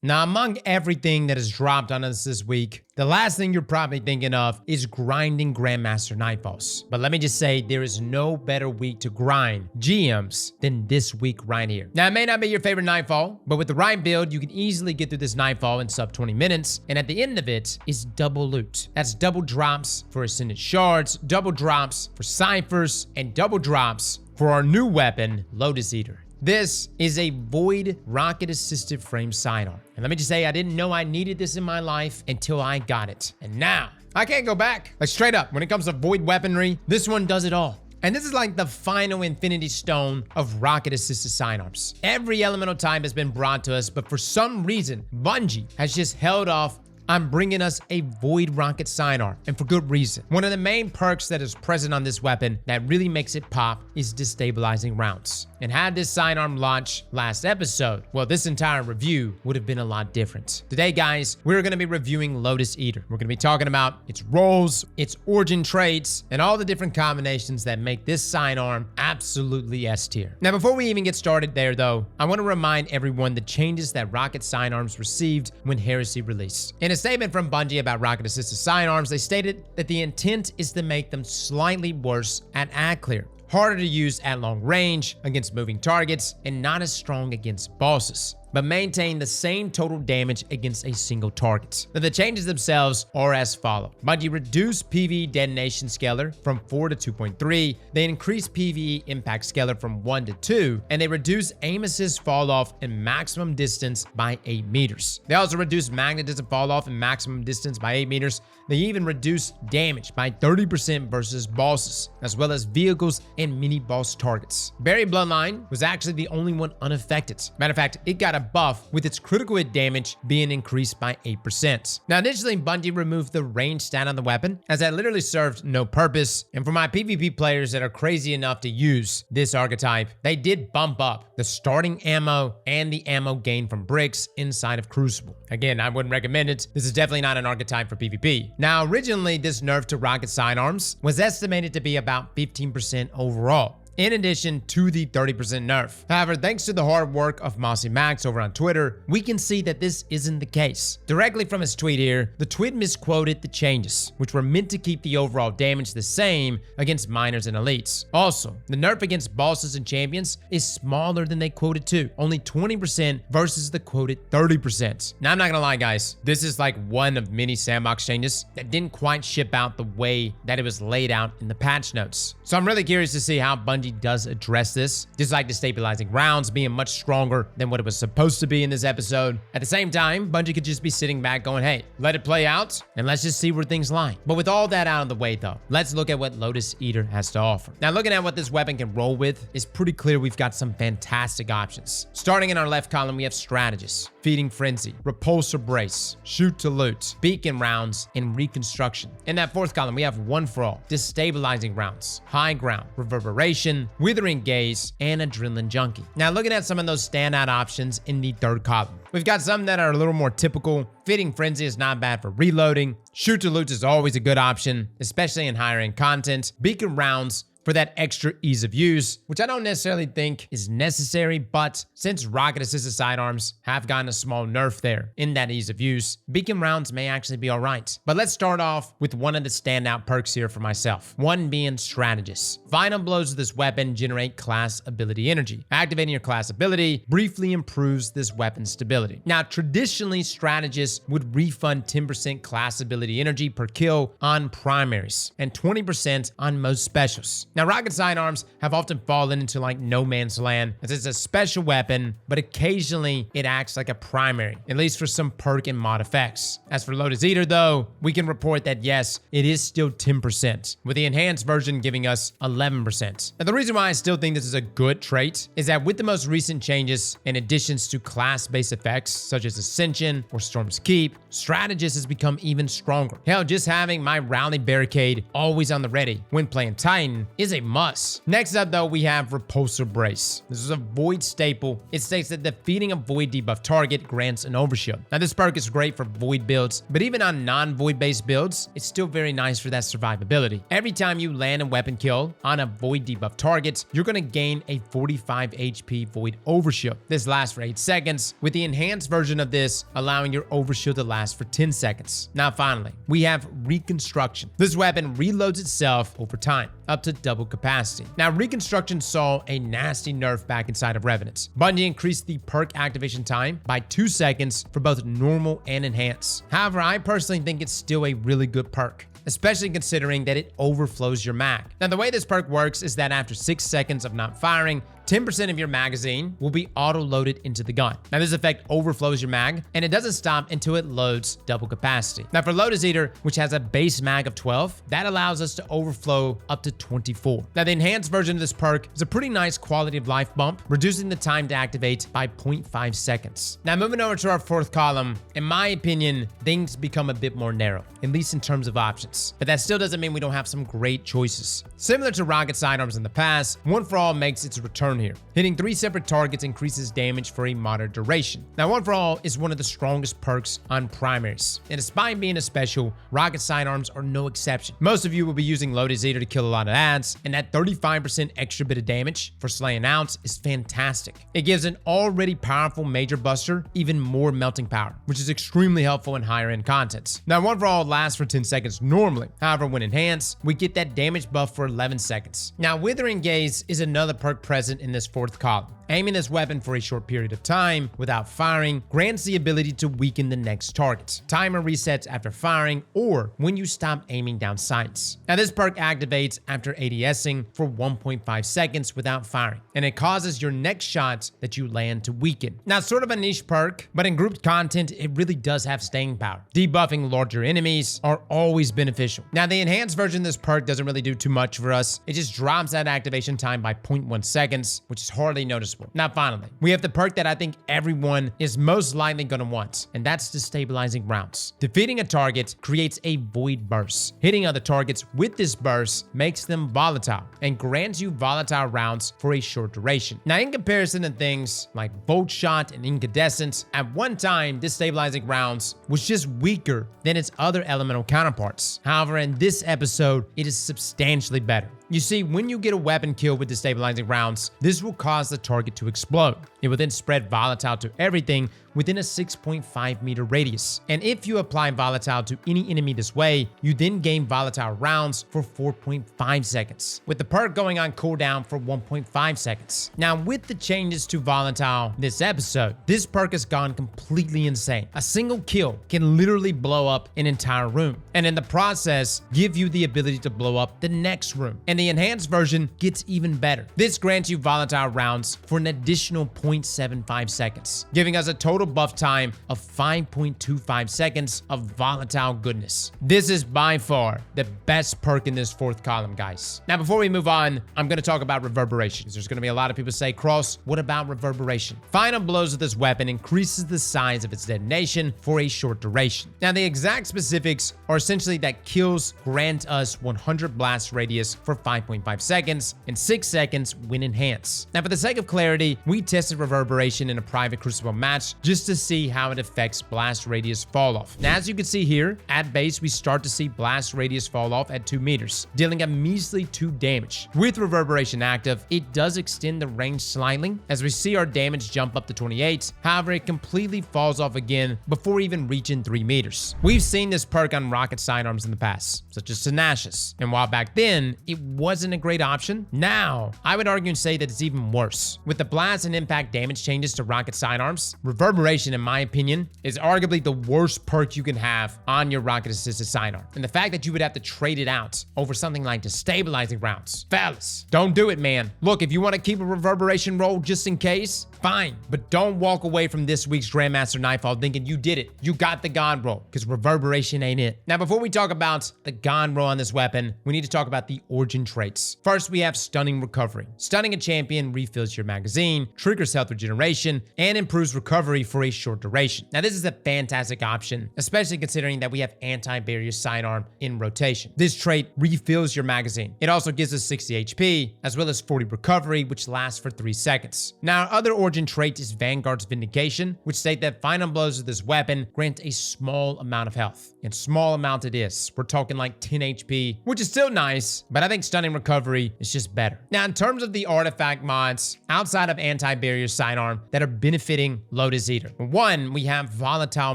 Now, among everything that has dropped on us this week, the last thing you're probably thinking of is grinding Grandmaster Nightfalls. But let me just say, there is no better week to grind GMs than this week right here. Now, it may not be your favorite Nightfall, but with the right build, you can easily get through this Nightfall in sub 20 minutes. And at the end of it is double loot. That's double drops for Ascended Shards, double drops for Ciphers, and double drops for our new weapon, Lotus Eater. This is a Void rocket-assisted frame sidearm. And let me just say, I didn't know I needed this in my life until I got it. And now, I can't go back. Like straight up, when it comes to Void weaponry, this one does it all. And this is like the final infinity stone of rocket-assisted sidearms. Every elemental type has been brought to us, but for some reason, Bungie has just held off on bringing us a Void rocket sidearm, and for good reason. One of the main perks that is present on this weapon that really makes it pop is Destabilizing Rounds. And had this sidearm launch last episode, well, this entire review would have been a lot different. Today, guys, we're going to be reviewing Lotus Eater. We're going to be talking about its roles, its origin traits, and all the different combinations that make this sidearm absolutely S tier. Now, before we even get started there, though, I want to remind everyone the changes that rocket sidearms received when Heresy released. In a statement from Bungie about rocket-assisted sidearms, they stated that the intent is to make them slightly worse at ad clear, harder to use at long range against moving targets, and not as strong against bosses, but maintain the same total damage against a single target. Now, the changes themselves are as follow. Bungie reduced PvE detonation scalar from 4 to 2.3. They increased PvE impact scalar from 1 to 2, and they reduced aim assist fall off and maximum distance by 8 meters. They also reduced magnetism fall off and maximum distance by 8 meters. They even reduced damage by 30% versus bosses, as well as vehicles and mini boss targets. Buried Bloodline was actually the only one unaffected. Matter of fact, it got a buff with its critical hit damage being increased by 8%. Now, additionally, Bungie removed the range stat on the weapon, as that literally served no purpose. And for my PvP players that are crazy enough to use this archetype, they did bump up the starting ammo and the ammo gained from bricks inside of Crucible. Again, I wouldn't recommend it. This is definitely not an archetype for PvP. Now, originally, this nerf to rocket sidearms was estimated to be about 15% overall, in addition to the 30% nerf. However, thanks to the hard work of Mossy Max over on Twitter, we can see that this isn't the case. Directly from his tweet here, the tweet misquoted the changes, which were meant to keep the overall damage the same against minors and elites. Also, the nerf against bosses and champions is smaller than they quoted too, only 20% versus the quoted 30%. Now, I'm not gonna lie, guys, this is like one of many sandbox changes that didn't quite ship out the way that it was laid out in the patch notes. So I'm really curious to see how Bungie does address this, just like Destabilizing Rounds being much stronger than what it was supposed to be in this episode. At the same time, Bungie could just be sitting back going, hey, let it play out and let's just see where things lie. But with all that out of the way though, let's look at what Lotus Eater has to offer. Now, looking at what this weapon can roll with, it's pretty clear we've got some fantastic options. Starting in our left column, we have Strategist, Feeding Frenzy, Repulsor Brace, Shoot to Loot, Beacon Rounds, and Reconstruction. In that fourth column, we have One for All, Destabilizing Rounds, High Ground, Reverberation, Withering Gaze, and Adrenaline Junkie. Now, looking at some of those standout options in the third column, we've got some that are a little more typical. Feeding Frenzy is not bad for reloading. Shoot to Loot is always a good option, especially in higher end content. Beacon Rounds for that extra ease of use, which I don't necessarily think is necessary, but since rocket-assisted sidearms have gotten a small nerf there in that ease of use, Beacon Rounds may actually be all right. But let's start off with one of the standout perks here for myself, one being Strategist. Final blows of this weapon generate class ability energy. Activating your class ability briefly improves this weapon's stability. Now, traditionally, Strategists would refund 10% class ability energy per kill on primaries and 20% on most specials. Now, rocket sidearms have often fallen into like no man's land, as it's a special weapon, but occasionally it acts like a primary, at least for some perk and mod effects. As for Lotus Eater though, we can report that yes, it is still 10%, with the enhanced version giving us 11%. Now, the reason why I still think this is a good trait is that with the most recent changes and additions to class-based effects, such as Ascension or Storm's Keep, Strategist has become even stronger. Hell, just having my Rally Barricade always on the ready when playing Titan is is a must. Next up though, we have Repulsor Brace. This is a void staple. It states that defeating a void debuff target grants an overshield. Now this perk is great for void builds, but even on non-void based builds, it's still very nice for that survivability. Every time you land a weapon kill on a void debuff target, you're gonna gain a 45 HP void overshield. This lasts for 8 seconds, with the enhanced version of this allowing your overshield to last for 10 seconds. Now finally, we have Reconstruction. This weapon reloads itself over time, up to double capacity. Now Reconstruction saw a nasty nerf back inside of Revenants. Bungie increased the perk activation time by 2 seconds for both normal and enhanced. However, I personally think it's still a really good perk, especially considering that it overflows your mag. Now the way this perk works is that after 6 seconds of not firing, 10% of your magazine will be auto-loaded into the gun. Now this effect overflows your mag, and it doesn't stop until it loads double capacity. Now for Lotus Eater, which has a base mag of 12, that allows us to overflow up to 24. Now the enhanced version of this perk is a pretty nice quality of life bump, reducing the time to activate by 0.5 seconds. Now moving over to our fourth column, in my opinion, things become a bit more narrow, at least in terms of options. But that still doesn't mean we don't have some great choices. Similar to Rocket Sidearms in the past, One For All makes its return here. Hitting 3 separate targets increases damage for a moderate duration. Now, One For All is one of the strongest perks on primaries, and despite being a special, Rocket Sidearms are no exception. Most of you will be using Lotus Eater to kill a lot of ads, and that 35% extra bit of damage for slaying outs is fantastic. It gives an already powerful major buster even more melting power, which is extremely helpful in higher end contents. Now, One For All lasts for 10 seconds normally. However, when enhanced, we get that damage buff for 11 seconds. Now, Withering Gaze is another perk present in this fourth column. Aiming this weapon for a short period of time without firing grants the ability to weaken the next target. Timer resets after firing or when you stop aiming down sights. Now this perk activates after ADSing for 1.5 seconds without firing, and it causes your next shot that you land to weaken. Now sort of a niche perk, but in grouped content it really does have staying power. Debuffing larger enemies are always beneficial. Now the enhanced version of this perk doesn't really do too much for us. It just drops that activation time by 0.1 seconds, which is hardly noticeable. Now finally, we have the perk that I think everyone is most likely going to want, and that's Destabilizing Rounds. Defeating a target creates a void burst. Hitting other targets with this burst makes them volatile and grants you volatile rounds for a short duration. Now in comparison to things like Bolt Shot and Incandescence, at one time Destabilizing Rounds was just weaker than its other elemental counterparts. However, in this episode, it is substantially better. You see, when you get a weapon kill with Destabilizing Rounds, this will cause the target to explode. It will then spread volatile to everything within a 6.5 meter radius. And if you apply volatile to any enemy this way, you then gain volatile rounds for 4.5 seconds, with the perk going on cooldown for 1.5 seconds. Now, with the changes to volatile this episode, this perk has gone completely insane. A single kill can literally blow up an entire room, and in the process, give you the ability to blow up the next room. And the enhanced version gets even better. This grants you volatile rounds for an additional 0.75 seconds, giving us a total buff time of 5.25 seconds of volatile goodness. This is by far the best perk in this fourth column, guys. Now, before we move on, I'm going to talk about Reverberation. There's going to be a lot of people say, Cross, what about Reverberation? Final blows of this weapon increases the size of its detonation for a short duration. Now, the exact specifics are essentially that kills grant us 100 blast radius for 5.5 seconds and 6 seconds when enhanced. Now, for the sake of clarity, we tested Reverberation in a private Crucible match just to see how it affects blast radius fall off. Now, as you can see here, at base, we start to see blast radius fall off at 2 meters, dealing a measly 2 damage. With Reverberation active, it does extend the range slightly, as we see our damage jump up to 28. However, it completely falls off again before even reaching 3 meters. We've seen this perk on Rocket Sidearms in the past, such as Tenacious, and while back then, it wasn't a great option, now, I would argue and say that it's even worse. With the blast and impact damage changes to Rocket Sidearms, Reverberation, in my opinion, is arguably the worst perk you can have on your Rocket Assisted Sidearm. And the fact that you would have to trade it out over something like Destabilizing Rounds. Fellas, don't do it, man. Look, if you want to keep a Reverberation roll just in case, fine. But don't walk away from this week's Grandmaster Nightfall thinking you did it. You got the God roll, because Reverberation ain't it. Now, before we talk about the God roll on this weapon, we need to talk about the origin traits. First, we have Stunning Recovery. Stunning a champion refills your magazine, triggers health regeneration, and improves recovery for a short duration. Now, this is a fantastic option, especially considering that we have Anti-Barrier Sidearm in rotation. This trait refills your magazine. It also gives us 60 HP, as well as 40 recovery, which lasts for 3 seconds. Now, our other origin trait is Vanguard's Vindication, which state that final blows of this weapon grant a small amount of health. And small amount it is. We're talking like 10 HP, which is still nice, but I think Stunning Recovery is just better. Now, in terms of the artifact mods, outside of Anti-Barrier Sidearm that are benefiting Lotus Eater. One, we have Volatile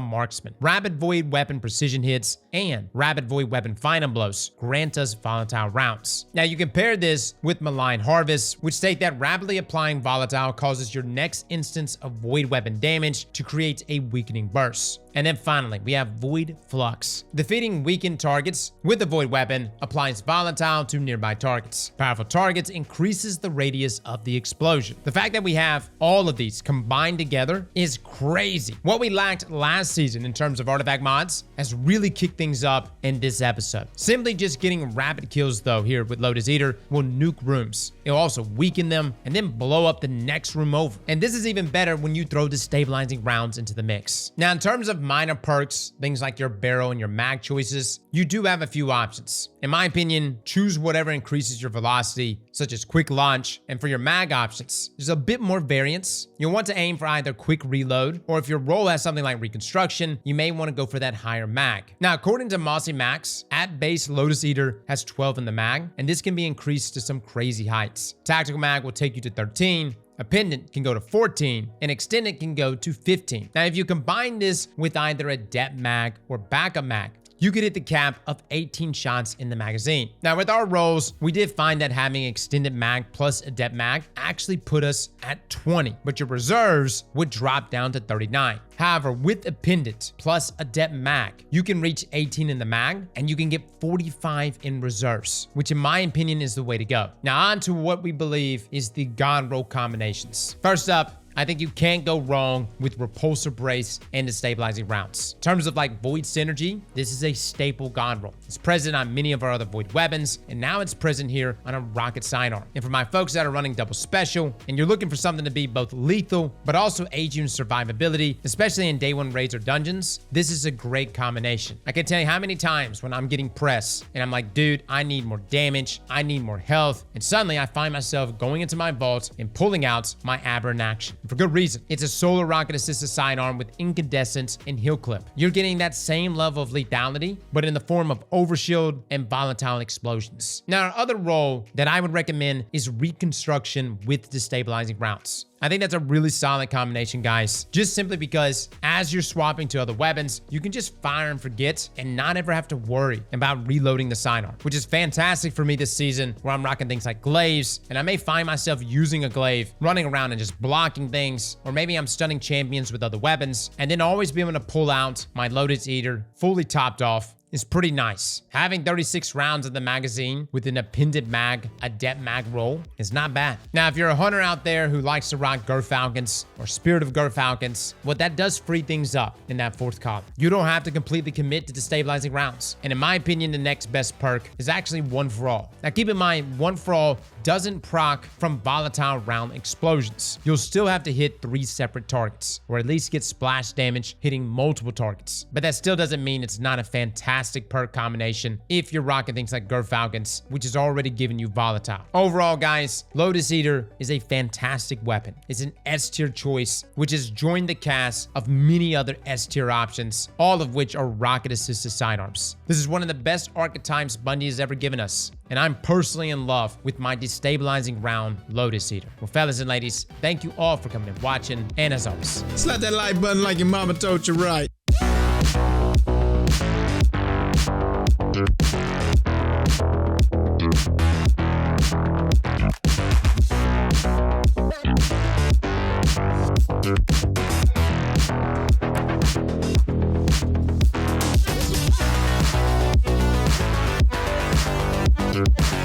Marksman. Rapid Void Weapon Precision Hits and Rapid Void Weapon Final Blows grant us Volatile Rounds. Now, you compare this with Malign Harvest, which state that rapidly applying Volatile causes your next instance of Void Weapon damage to create a weakening burst. And then finally, we have Void Flux. Defeating weakened targets with the Void Weapon applies Volatile to nearby targets. Powerful targets increases the radius of the explosion. The fact that we have all of these combined together is crazy. What we lacked last season in terms of artifact mods has really kicked things up in this episode. Simply just getting rapid kills though here with Lotus Eater will nuke rooms. It'll also weaken them and then blow up the next room over. And this is even better when you throw Destabilizing Rounds into the mix. Now, in terms of minor perks, things like your barrel and your mag choices, you do have a few options. In my opinion, choose whatever increases your velocity, such as quick launch, and for your mag options, there's a bit more variance. You'll want to aim for either quick reload, or if your role has something like Reconstruction, you may want to go for that higher mag. Now, according to Mossy Max, at base, Lotus Eater has 12 in the mag, and this can be increased to some crazy heights. Tactical mag will take you to 13, a pendant can go to 14, and extended can go to 15. Now, if you combine this with either a depth mag or backup mag, you could hit the cap of 18 shots in the magazine. Now, with our rolls, we did find that having extended mag plus adept mag actually put us at 20, but your reserves would drop down to 39. However, with a pendant plus adept mag, you can reach 18 in the mag and you can get 45 in reserves, which in my opinion is the way to go. Now, on to what we believe is the God roll combinations. First up, I think you can't go wrong with Repulsor Brace and Destabilizing Rounds. In terms of like Void Synergy, this is a staple God roll. It's present on many of our other Void weapons, and now it's present here on a Rocket Sidearm. And for my folks that are running double special, and you're looking for something to be both lethal, but also aid you in survivability, especially in day one raids or dungeons, this is a great combination. I can tell you how many times when I'm getting press, and I'm like, dude, I need more damage, I need more health, and suddenly I find myself going into my vault and pulling out my Aberrant Action. For good reason. It's a solar rocket assisted sidearm with incandescence and heal clip. You're getting that same level of lethality, but in the form of overshield and volatile explosions. Now, our other role that I would recommend is Reconstruction with Destabilizing Rounds. I think that's a really solid combination, guys, just simply because as you're swapping to other weapons, you can just fire and forget and not ever have to worry about reloading the sidearm, which is fantastic for me this season where I'm rocking things like glaives, and I may find myself using a glaive, running around and just blocking things, or maybe I'm stunning champions with other weapons, and then always be able to pull out my Lotus Eater fully topped off is pretty nice. Having 36 rounds in the magazine with an appended mag, adept mag roll is not bad. Now, if you're a hunter out there who likes to rock Gerfalcons or Spirit of Gerfalcons, well, that does free things up in that fourth column. You don't have to completely commit to Destabilizing Rounds. And in my opinion, the next best perk is actually One for All. Now, keep in mind, One for All doesn't proc from volatile round explosions. You'll still have to hit 3 separate targets, or at least get splash damage hitting multiple targets. But that still doesn't mean it's not a fantastic perk combination if you're rocking things like Gerfalcons, which is already giving you volatile. Overall, guys, Lotus Eater is a fantastic weapon. It's an S tier choice, which has joined the cast of many other S tier options, all of which are rocket assisted sidearms. This is one of the best archetypes Bungie has ever given us, and I'm personally in love with my Destabilizing Round Lotus Eater. Well, fellas and ladies, thank you all for coming and watching, and as always, slap that like button like your mama told you right. Yeah.